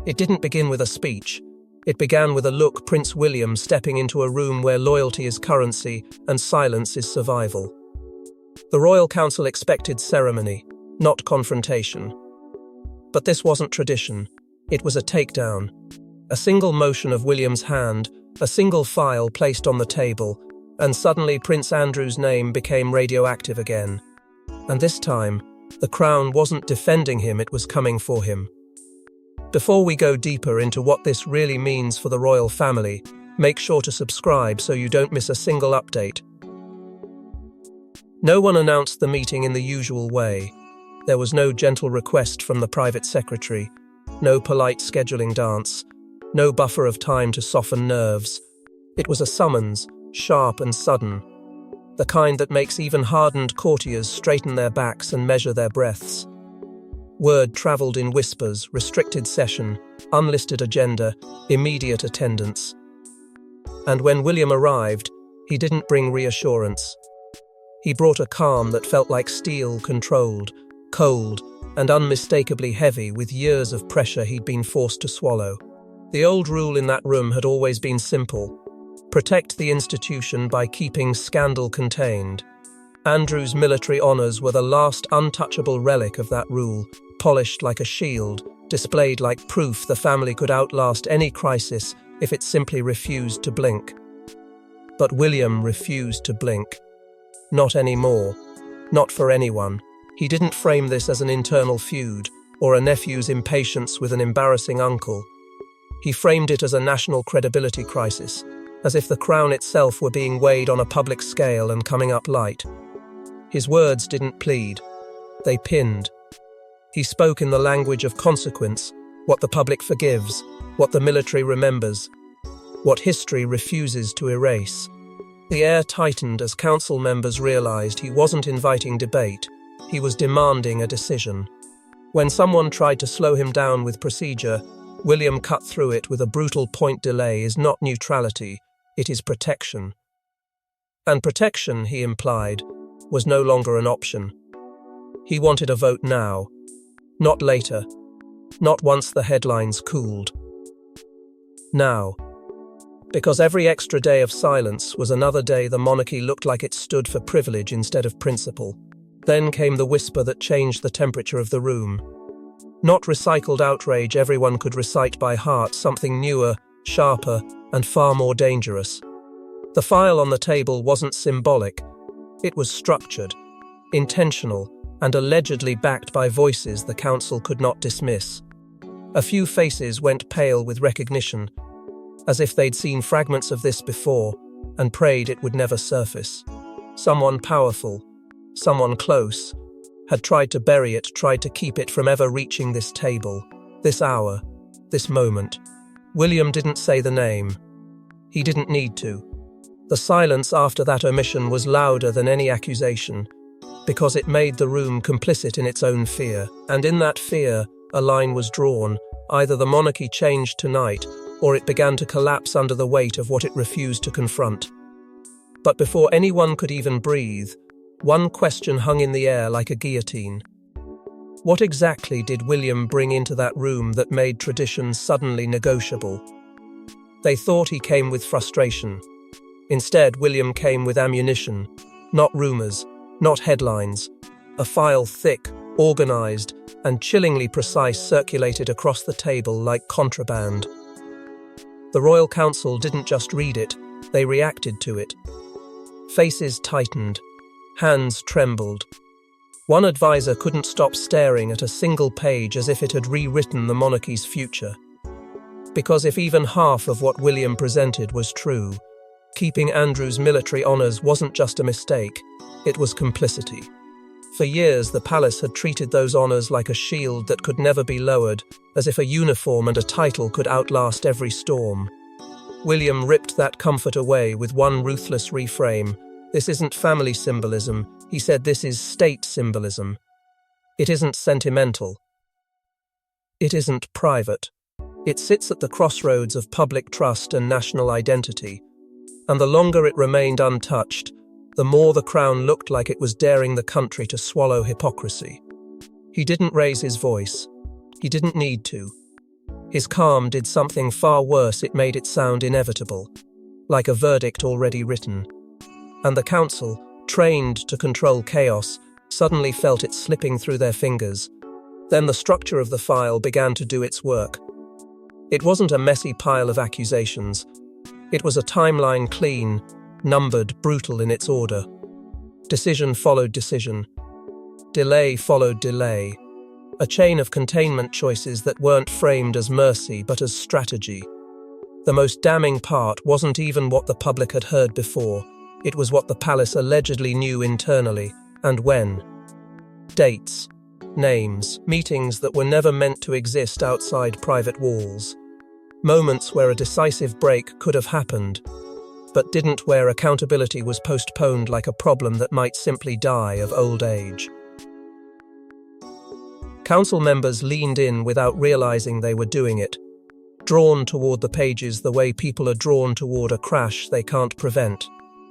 It didn't begin with a speech. It began with a look: Prince William stepping into a room where loyalty is currency and silence is survival. The Royal Council expected ceremony, not confrontation. But this wasn't tradition. It was a takedown. A single motion of William's hand, a single file placed on the table, and suddenly Prince Andrew's name became radioactive again. And this time, the Crown wasn't defending him, it was coming for him. Before we go deeper into what this really means for the royal family, make sure to subscribe so you don't miss a single update. No one announced the meeting in the usual way. There was no gentle request from the private secretary, no polite scheduling dance, no buffer of time to soften nerves. It was a summons, sharp and sudden, the kind that makes even hardened courtiers straighten their backs and measure their breaths. Word travelled in whispers: restricted session, unlisted agenda, immediate attendance. And when William arrived, he didn't bring reassurance. He brought a calm that felt like steel, controlled, cold, and unmistakably heavy with years of pressure he'd been forced to swallow. The old rule in that room had always been simple: protect the institution by keeping scandal contained. Andrew's military honours were the last untouchable relic of that rule, polished like a shield, displayed like proof the family could outlast any crisis if it simply refused to blink. But William refused to blink. Not anymore. Not for anyone. He didn't frame this as an internal feud or a nephew's impatience with an embarrassing uncle. He framed it as a national credibility crisis, as if the crown itself were being weighed on a public scale and coming up light. His words didn't plead. They pinned. He spoke in the language of consequence, what the public forgives, what the military remembers, what history refuses to erase. The air tightened as council members realized he wasn't inviting debate, he was demanding a decision. When someone tried to slow him down with procedure, William cut through it with a brutal point: delay is not neutrality, it is protection. And protection, he implied, was no longer an option. He wanted a vote now, not later, not once the headlines cooled. Now. Because every extra day of silence was another day the monarchy looked like it stood for privilege instead of principle. Then came the whisper that changed the temperature of the room. Not recycled outrage everyone could recite by heart, something newer, sharper, and far more dangerous. The file on the table wasn't symbolic. It was structured, intentional, and allegedly backed by voices the council could not dismiss. A few faces went pale with recognition, as if they'd seen fragments of this before and prayed it would never surface. Someone powerful, someone close, had tried to bury it, tried to keep it from ever reaching this table, this hour, this moment. William didn't say the name. He didn't need to. The silence after that omission was louder than any accusation, because it made the room complicit in its own fear. And in that fear, a line was drawn. Either the monarchy changed tonight, or it began to collapse under the weight of what it refused to confront. But before anyone could even breathe, one question hung in the air like a guillotine. What exactly did William bring into that room that made tradition suddenly negotiable? They thought he came with frustration. Instead, William came with ammunition, not rumours, not headlines. A file thick, organised, and chillingly precise circulated across the table like contraband. The Royal Council didn't just read it, they reacted to it. Faces tightened, hands trembled. One advisor couldn't stop staring at a single page as if it had rewritten the monarchy's future. Because if even half of what William presented was true, keeping Andrew's military honours wasn't just a mistake, it was complicity. For years, the palace had treated those honours like a shield that could never be lowered, as if a uniform and a title could outlast every storm. William ripped that comfort away with one ruthless reframe. This isn't family symbolism, he said, this is state symbolism. It isn't sentimental. It isn't private. It sits at the crossroads of public trust and national identity. And the longer it remained untouched, the more the crown looked like it was daring the country to swallow hypocrisy. He didn't raise his voice. He didn't need to. His calm did something far worse. It made it sound inevitable, like a verdict already written. And the council, trained to control chaos, suddenly felt it slipping through their fingers. Then the structure of the file began to do its work. It wasn't a messy pile of accusations. It was a timeline, clean, numbered, brutal in its order. Decision followed decision. Delay followed delay. A chain of containment choices that weren't framed as mercy but as strategy. The most damning part wasn't even what the public had heard before. It was what the palace allegedly knew internally, and when. Dates, names, meetings that were never meant to exist outside private walls. Moments where a decisive break could have happened, but didn't, where accountability was postponed like a problem that might simply die of old age. Council members leaned in without realizing they were doing it, drawn toward the pages the way people are drawn toward a crash they can't prevent.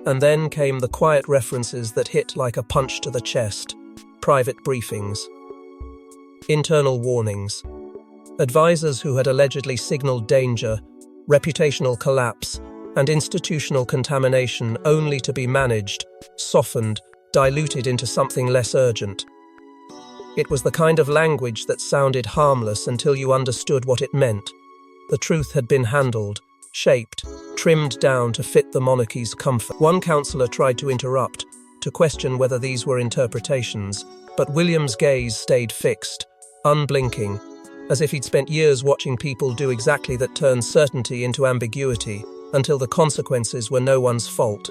And then came the quiet references that hit like a punch to the chest. Private briefings. Internal warnings. Advisors who had allegedly signaled danger, reputational collapse, and institutional contamination only to be managed, softened, diluted into something less urgent. It was the kind of language that sounded harmless until you understood what it meant. The truth had been handled, shaped, trimmed down to fit the monarchy's comfort. One councillor tried to interrupt, to question whether these were interpretations, but William's gaze stayed fixed, unblinking, as if he'd spent years watching people do exactly that, turn certainty into ambiguity, until the consequences were no one's fault.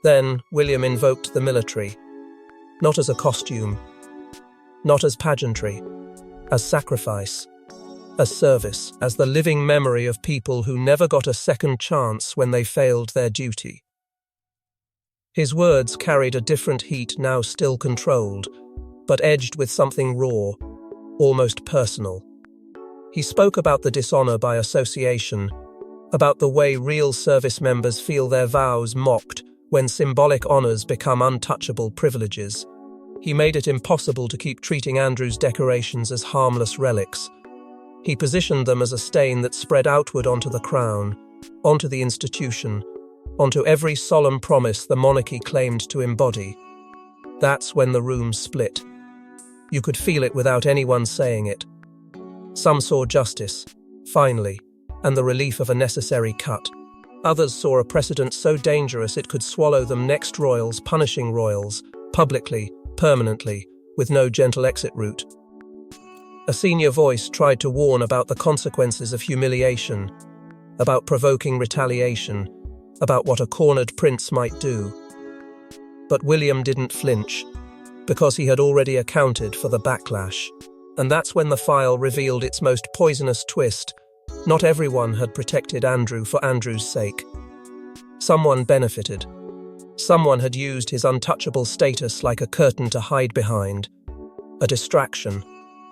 Then William invoked the military, not as a costume, not as pageantry, as sacrifice, as service, as the living memory of people who never got a second chance when they failed their duty. His words carried a different heat, now still controlled, but edged with something raw, almost personal. He spoke about the dishonor by association, about the way real service members feel their vows mocked when symbolic honors become untouchable privileges. He made it impossible to keep treating Andrew's decorations as harmless relics. He positioned them as a stain that spread outward onto the crown, onto the institution, onto every solemn promise the monarchy claimed to embody. That's when the room split. You could feel it without anyone saying it. Some saw justice, finally, and the relief of a necessary cut. Others saw a precedent so dangerous it could swallow them. Next, royals punishing royals, publicly, permanently, with no gentle exit route. A senior voice tried to warn about the consequences of humiliation, about provoking retaliation, about what a cornered prince might do. But William didn't flinch, because he had already accounted for the backlash. And that's when the file revealed its most poisonous twist. Not everyone had protected Andrew for Andrew's sake. Someone benefited. Someone had used his untouchable status like a curtain to hide behind. A distraction,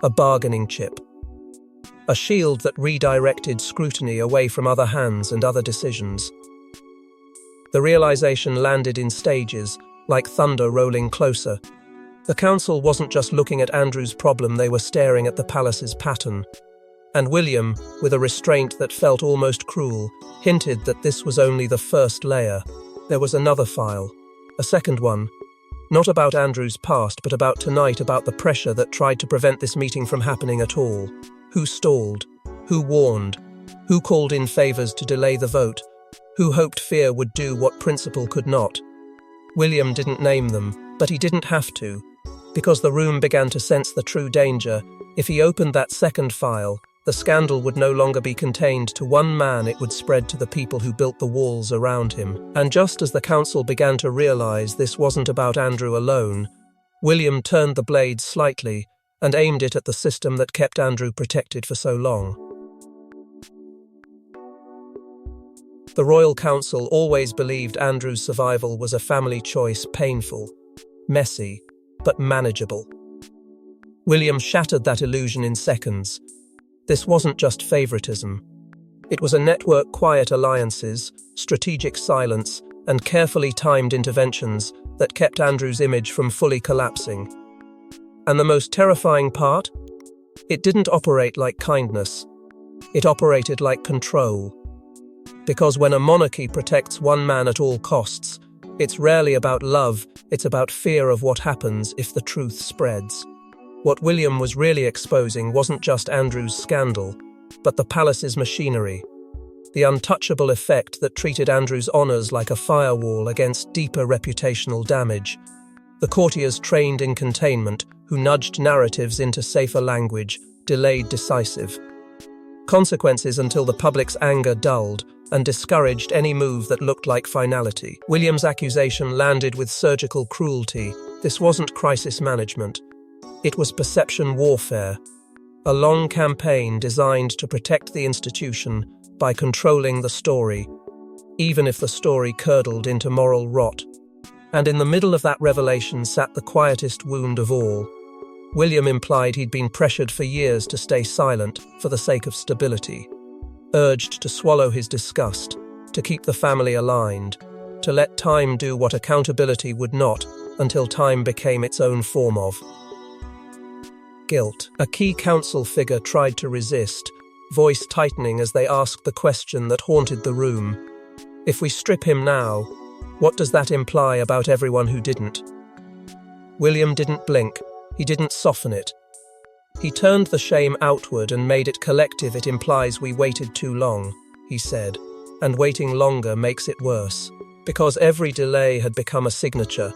a bargaining chip. A shield that redirected scrutiny away from other hands and other decisions. The realization landed in stages, like thunder rolling closer. The council wasn't just looking at Andrew's problem, they were staring at the palace's pattern. And William, with a restraint that felt almost cruel, hinted that this was only the first layer. There was another file, a second one, not about Andrew's past, but about tonight, about the pressure that tried to prevent this meeting from happening at all. Who stalled? Who warned? Who called in favors to delay the vote? Who hoped fear would do what principle could not? William didn't name them, but he didn't have to, because the room began to sense the true danger. If he opened that second file, the scandal would no longer be contained to one man, it would spread to the people who built the walls around him. And just as the council began to realize this wasn't about Andrew alone, William turned the blade slightly and aimed it at the system that kept Andrew protected for so long. The Royal Council always believed Andrew's survival was a family choice, painful, messy, but manageable. William shattered that illusion in seconds. This wasn't just favoritism. It was a network, quiet alliances, strategic silence, and carefully timed interventions that kept Andrew's image from fully collapsing. And the most terrifying part? It didn't operate like kindness. It operated like control. Because when a monarchy protects one man at all costs, it's rarely about love, it's about fear of what happens if the truth spreads. What William was really exposing wasn't just Andrew's scandal, but the palace's machinery. The untouchable effect that treated Andrew's honours like a firewall against deeper reputational damage. The courtiers trained in containment, who nudged narratives into safer language, delayed decisive consequences until the public's anger dulled and discouraged any move that looked like finality. William's accusation landed with surgical cruelty. This wasn't crisis management. It was perception warfare, a long campaign designed to protect the institution by controlling the story, even if the story curdled into moral rot. And in the middle of that revelation sat the quietest wound of all. William implied he'd been pressured for years to stay silent for the sake of stability, urged to swallow his disgust, to keep the family aligned, to let time do what accountability would not, until time became its own form of guilt. A key council figure tried to resist, voice tightening as they asked the question that haunted the room. If we strip him now, what does that imply about everyone who didn't? William didn't blink. He didn't soften it. He turned the shame outward and made it collective. It implies we waited too long, he said, and waiting longer makes it worse, because every delay had become a signature,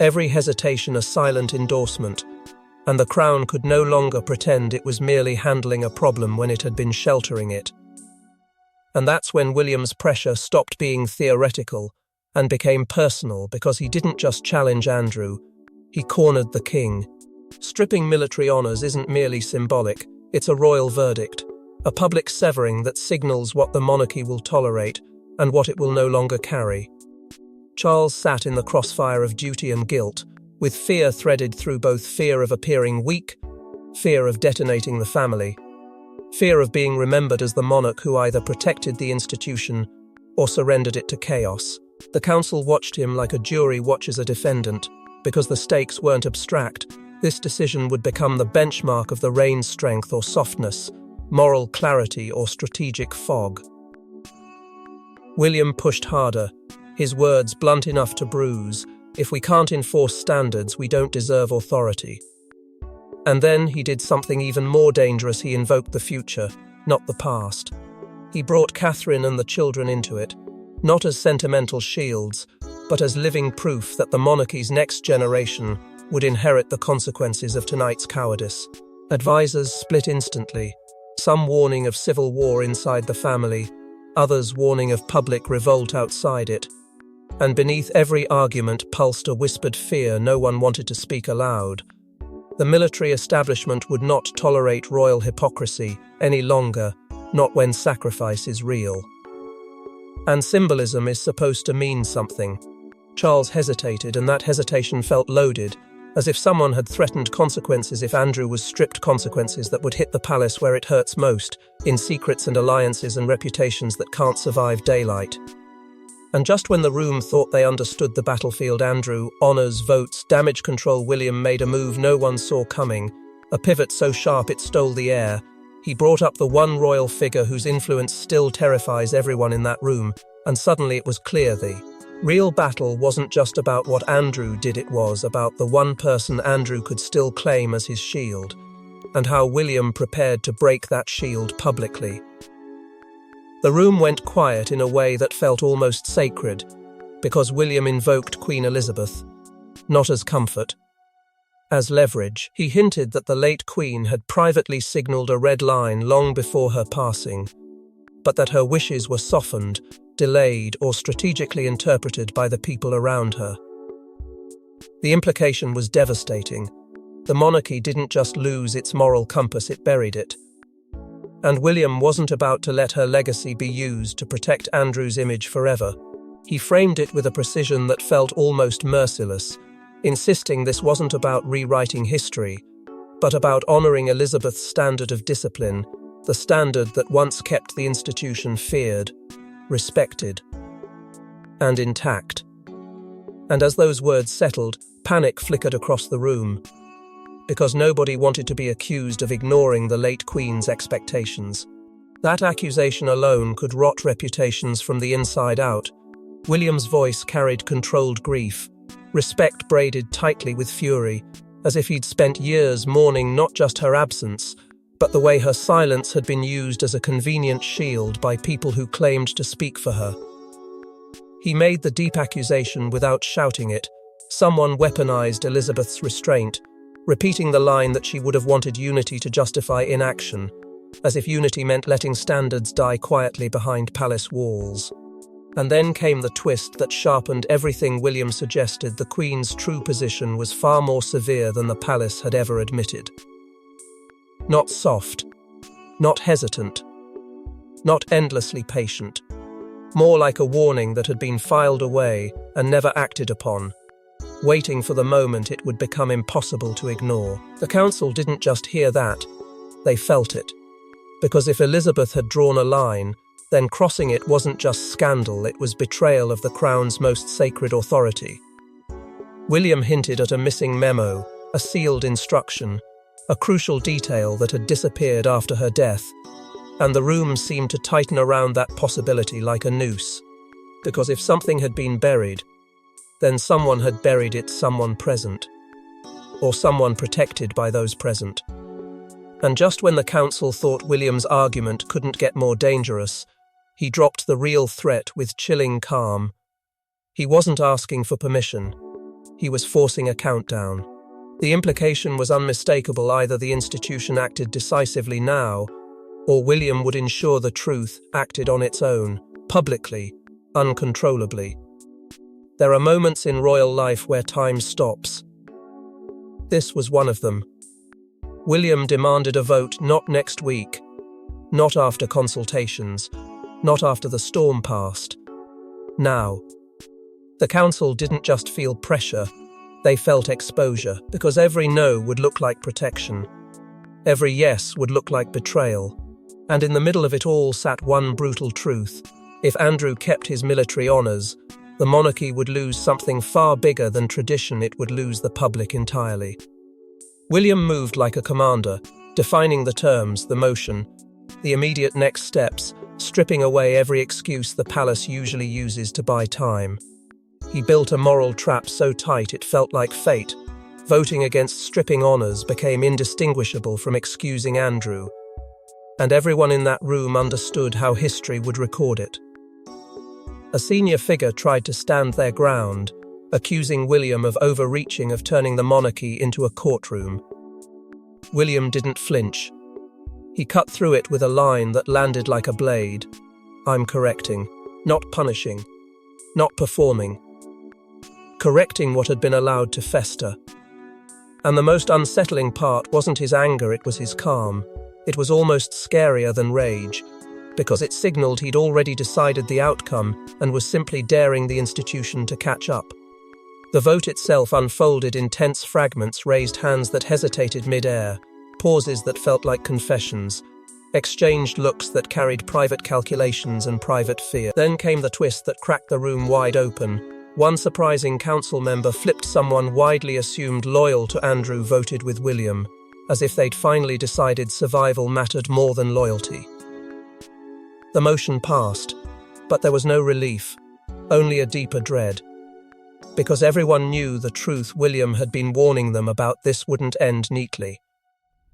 every hesitation a silent endorsement, and the Crown could no longer pretend it was merely handling a problem when it had been sheltering it. And that's when William's pressure stopped being theoretical and became personal, because he didn't just challenge Andrew, he cornered the king. Stripping military honours isn't merely symbolic, it's a royal verdict, a public severing that signals what the monarchy will tolerate and what it will no longer carry. Charles sat in the crossfire of duty and guilt, with fear threaded through both fear of appearing weak, fear of detonating the family, fear of being remembered as the monarch who either protected the institution or surrendered it to chaos. The council watched him like a jury watches a defendant. Because the stakes weren't abstract, this decision would become the benchmark of the reign's strength or softness, moral clarity or strategic fog. William pushed harder, his words blunt enough to bruise. If we can't enforce standards, we don't deserve authority. And then he did something even more dangerous. He invoked the future, not the past. He brought Catherine and the children into it, not as sentimental shields, but as living proof that the monarchy's next generation would inherit the consequences of tonight's cowardice. Advisors split instantly, some warning of civil war inside the family, others warning of public revolt outside it. And beneath every argument pulsed a whispered fear no one wanted to speak aloud. The military establishment would not tolerate royal hypocrisy any longer, not when sacrifice is real. And symbolism is supposed to mean something. Charles hesitated, and that hesitation felt loaded, as if someone had threatened consequences if Andrew was stripped, consequences that would hit the palace where it hurts most, in secrets and alliances and reputations that can't survive daylight. And just when the room thought they understood the battlefield, Andrew, honours, votes, damage control, William made a move no one saw coming, a pivot so sharp it stole the air. He brought up the one royal figure whose influence still terrifies everyone in that room, and suddenly it was clear the real battle wasn't just about what Andrew did, it was about the one person Andrew could still claim as his shield, and how William prepared to break that shield publicly. The room went quiet in a way that felt almost sacred, because William invoked Queen Elizabeth, not as comfort, as leverage. He hinted that the late Queen had privately signalled a red line long before her passing, but that her wishes were softened, delayed, or strategically interpreted by the people around her. The implication was devastating. The monarchy didn't just lose its moral compass, it buried it. And William wasn't about to let her legacy be used to protect Andrew's image forever. He framed it with a precision that felt almost merciless, insisting this wasn't about rewriting history, but about honouring Elizabeth's standard of discipline, the standard that once kept the institution feared, respected, and intact. And as those words settled, panic flickered across the room. because nobody wanted to be accused of ignoring the late Queen's expectations. That accusation alone could rot reputations from the inside out. William's voice carried controlled grief, respect braided tightly with fury, as if he'd spent years mourning not just her absence, but the way her silence had been used as a convenient shield by people who claimed to speak for her. He made the deep accusation without shouting it. Someone weaponized Elizabeth's restraint, repeating the line that she would have wanted unity to justify inaction, as if unity meant letting standards die quietly behind palace walls. And then came the twist that sharpened everything William suggested. The Queen's true position was far more severe than the palace had ever admitted. Not soft, not hesitant, not endlessly patient. More like a warning that had been filed away and never acted upon, waiting for the moment it would become impossible to ignore. The council didn't just hear that, they felt it. Because if Elizabeth had drawn a line, then crossing it wasn't just scandal, it was betrayal of the Crown's most sacred authority. William hinted at a missing memo, a sealed instruction, a crucial detail that had disappeared after her death, and the room seemed to tighten around that possibility like a noose. Because if something had been buried, then someone had buried it, someone present, or someone protected by those present. And just when the council thought William's argument couldn't get more dangerous, he dropped the real threat with chilling calm. He wasn't asking for permission. He was forcing a countdown. The implication was unmistakable: either the institution acted decisively now, or William would ensure the truth acted on its own, publicly, uncontrollably. There are moments in royal life where time stops. This was one of them. William demanded a vote not next week, not after consultations, not after the storm passed. Now. The council didn't just feel pressure, they felt exposure, because every no would look like protection. Every yes would look like betrayal. And in the middle of it all sat one brutal truth. If Andrew kept his military honours, the monarchy would lose something far bigger than tradition. It would lose the public entirely. William moved like a commander, defining the terms, the motion, the immediate next steps, stripping away every excuse the palace usually uses to buy time. He built a moral trap so tight it felt like fate. Voting against stripping honours became indistinguishable from excusing Andrew, and everyone in that room understood how history would record it. A senior figure tried to stand their ground, accusing William of overreaching, of turning the monarchy into a courtroom. William didn't flinch. He cut through it with a line that landed like a blade. I'm correcting, not punishing, not performing. Correcting what had been allowed to fester. And the most unsettling part wasn't his anger, it was his calm. It was almost scarier than rage, because it signaled he'd already decided the outcome and was simply daring the institution to catch up. The vote itself unfolded in tense fragments, raised hands that hesitated mid-air, pauses that felt like confessions, exchanged looks that carried private calculations and private fear. Then came the twist that cracked the room wide open. One surprising council member flipped. Someone widely assumed loyal to Andrew voted with William, as if they'd finally decided survival mattered more than loyalty. The motion passed, but there was no relief, only a deeper dread. Because everyone knew the truth William had been warning them about, this wouldn't end neatly.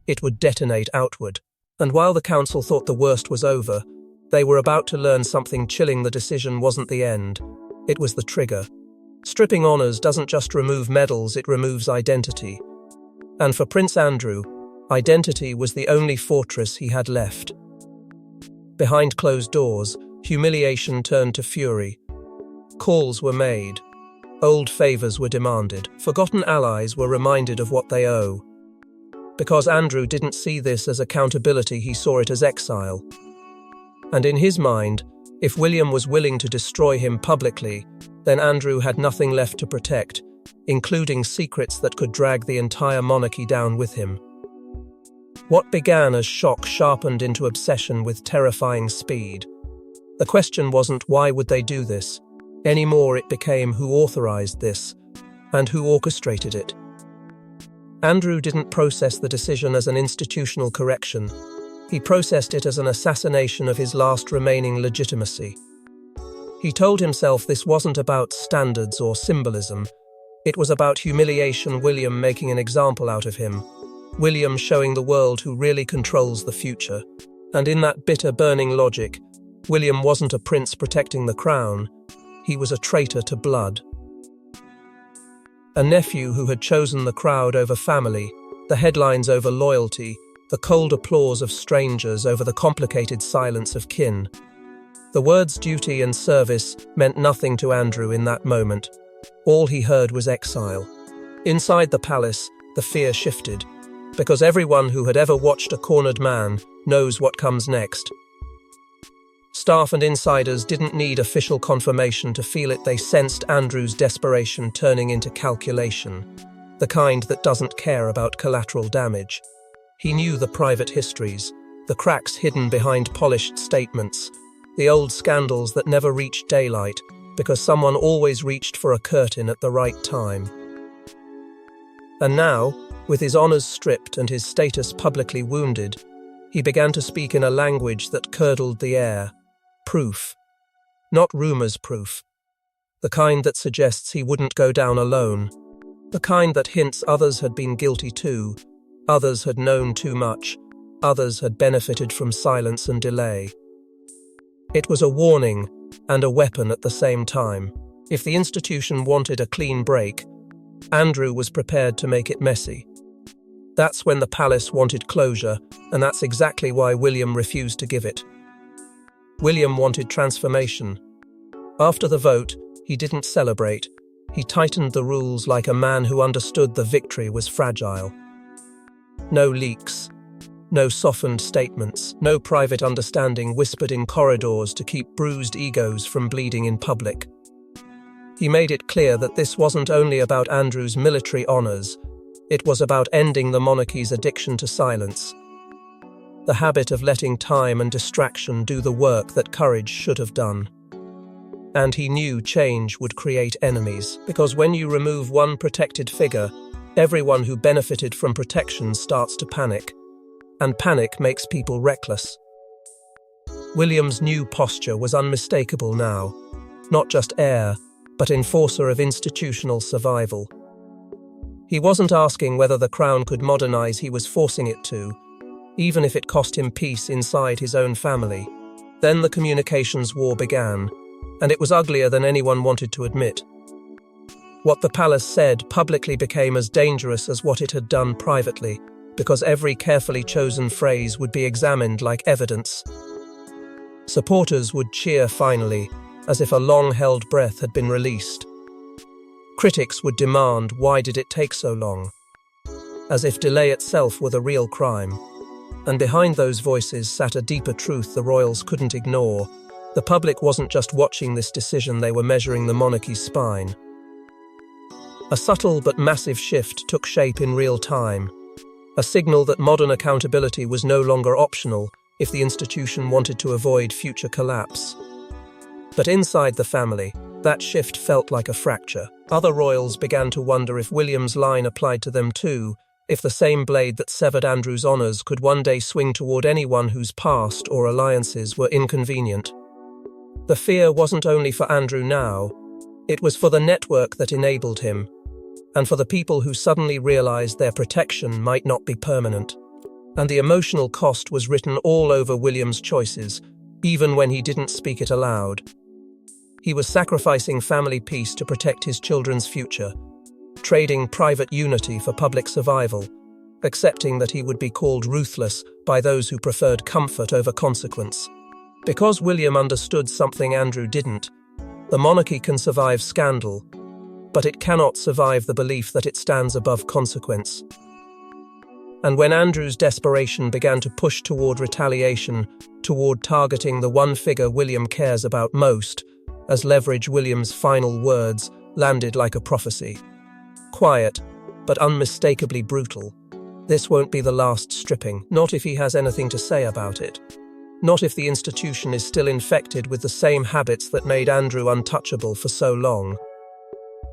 It would detonate outward. And while the council thought the worst was over, they were about to learn something chilling. The decision wasn't the end. It was the trigger. Stripping honours doesn't just remove medals, it removes identity. And for Prince Andrew, identity was the only fortress he had left. Behind closed doors, humiliation turned to fury. Calls were made. Old favours were demanded. Forgotten allies were reminded of what they owe. Because Andrew didn't see this as accountability, he saw it as exile. And in his mind, if William was willing to destroy him publicly, then Andrew had nothing left to protect, including secrets that could drag the entire monarchy down with him. What began as shock sharpened into obsession with terrifying speed. The question wasn't why would they do this. Anymore it became who authorized this, and who orchestrated it. Andrew didn't process the decision as an institutional correction. He processed it as an assassination of his last remaining legitimacy. He told himself this wasn't about standards or symbolism. It was about humiliation, William making an example out of him. William showing the world who really controls the future. And in that bitter, burning logic, William wasn't a prince protecting the crown. He was a traitor to blood. A nephew who had chosen the crowd over family, the headlines over loyalty, the cold applause of strangers over the complicated silence of kin. The words duty and service meant nothing to Andrew in that moment. All he heard was exile. Inside the palace, the fear shifted, because everyone who had ever watched a cornered man knows what comes next. Staff and insiders didn't need official confirmation to feel it. They sensed Andrew's desperation turning into calculation, the kind that doesn't care about collateral damage. He knew the private histories, the cracks hidden behind polished statements, the old scandals that never reached daylight because someone always reached for a curtain at the right time. And now, with his honors stripped and his status publicly wounded, he began to speak in a language that curdled the air. Proof. Not rumors proof. The kind that suggests he wouldn't go down alone. The kind that hints others had been guilty too. Others had known too much. Others had benefited from silence and delay. It was a warning and a weapon at the same time. If the institution wanted a clean break, Andrew was prepared to make it messy. That's when the palace wanted closure, and that's exactly why William refused to give it. William wanted transformation. After the vote, he didn't celebrate. He tightened the rules like a man who understood the victory was fragile. No leaks. No softened statements. No private understanding whispered in corridors to keep bruised egos from bleeding in public. He made it clear that this wasn't only about Andrew's military honors. It was about ending the monarchy's addiction to silence. The habit of letting time and distraction do the work that courage should have done. And he knew change would create enemies, because when you remove one protected figure, everyone who benefited from protection starts to panic. And panic makes people reckless. William's new posture was unmistakable now. Not just heir, but enforcer of institutional survival. He wasn't asking whether the crown could modernize, he was forcing it to, even if it cost him peace inside his own family. Then the communications war began, and it was uglier than anyone wanted to admit. What the palace said publicly became as dangerous as what it had done privately, because every carefully chosen phrase would be examined like evidence. Supporters would cheer finally, as if a long-held breath had been released. Critics would demand, why did it take so long? As if delay itself were the real crime. And behind those voices sat a deeper truth the royals couldn't ignore. The public wasn't just watching this decision, they were measuring the monarchy's spine. A subtle but massive shift took shape in real time. A signal that modern accountability was no longer optional if the institution wanted to avoid future collapse. But inside the family, that shift felt like a fracture. Other royals began to wonder if William's line applied to them too, if the same blade that severed Andrew's honours could one day swing toward anyone whose past or alliances were inconvenient. The fear wasn't only for Andrew now, it was for the network that enabled him, and for the people who suddenly realised their protection might not be permanent. And the emotional cost was written all over William's choices, even when he didn't speak it aloud. He was sacrificing family peace to protect his children's future, trading private unity for public survival, accepting that he would be called ruthless by those who preferred comfort over consequence. Because William understood something Andrew didn't, the monarchy can survive scandal, but it cannot survive the belief that it stands above consequence. And when Andrew's desperation began to push toward retaliation, toward targeting the one figure William cares about most, as leverage, William's final words landed like a prophecy. Quiet, but unmistakably brutal. This won't be the last stripping, not if he has anything to say about it. Not if the institution is still infected with the same habits that made Andrew untouchable for so long.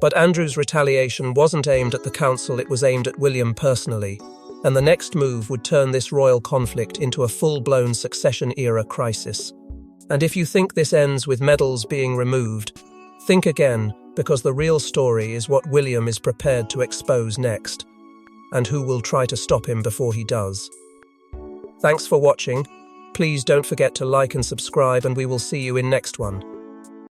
But Andrew's retaliation wasn't aimed at the council, it was aimed at William personally, and the next move would turn this royal conflict into a full-blown succession-era crisis. And if you think this ends with medals being removed, think again, because the real story is what William is prepared to expose next, and who will try to stop him before he does. Thanks for watching. Please don't forget to like and subscribe, and we will see you in next one.